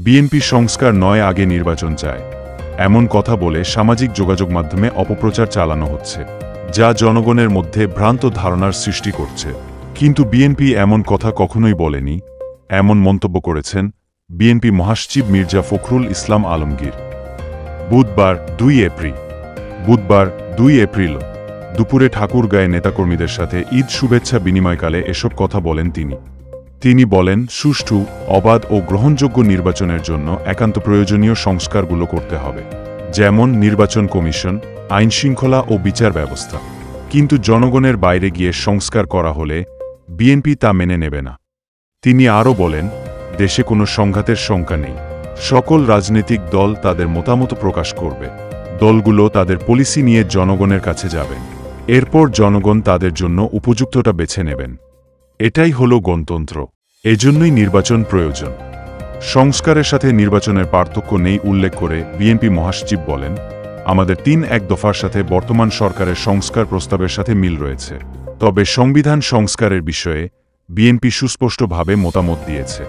BNP সংস্কার নয়, আগে নির্বাচন চায়, এমন কথা বলে সামাজিক যোগাযোগ মাধ্যমে অপপ্রচার চালানো হচ্ছে, যা জনগণের মধ্যে ভ্রান্ত ধারণার সৃষ্টি করছে। কিন্তু বিএনপি এমন কথা কখনোই বলেনি, এমন মন্তব্য করেছেন বিএনপি মহাসচিব মির্জা ফখরুল ইসলাম আলমগীর। বুধবার 2 এপ্রিল দুপুরে ঠাকুরগাঁয়ে নেতাকর্মীদের সাথে ঈদ শুভেচ্ছা বিনিময়কালে এসব কথা বলেন তিনি বলেন, সুষ্ঠু, অবাধ ও গ্রহণযোগ্য নির্বাচনের জন্য একান্ত প্রয়োজনীয় সংস্কারগুলো করতে হবে, যেমন নির্বাচন কমিশন, আইনশৃঙ্খলা ও বিচার ব্যবস্থা। কিন্তু জনগণের বাইরে গিয়ে সংস্কার করা হলে বিএনপি তা মেনে নেবে না। তিনি আরও বলেন, দেশে কোনো সংঘাতের শঙ্কা নেই, সকল রাজনৈতিক দল তাদের মতামত প্রকাশ করবে, দলগুলো তাদের পলিসি নিয়ে জনগণের কাছে যাবেন, এরপর জনগণ তাদের জন্য উপযুক্তটা বেছে নেবেন। এটাই হলো গণতন্ত্র, এজন্যই নির্বাচন প্রয়োজন। সংস্কারের সাথে নির্বাচনের পার্থক্য নেই উল্লেখ করে বিএনপি মহাসচিব বলেন, আমাদের ৩-১ দফার সাথে বর্তমান সরকারের সংস্কার প্রস্তাবের সাথে মিল রয়েছে, তবে সংবিধান সংস্কারের বিষয়ে বিএনপি সুস্পষ্টভাবে মতামত দিয়েছে।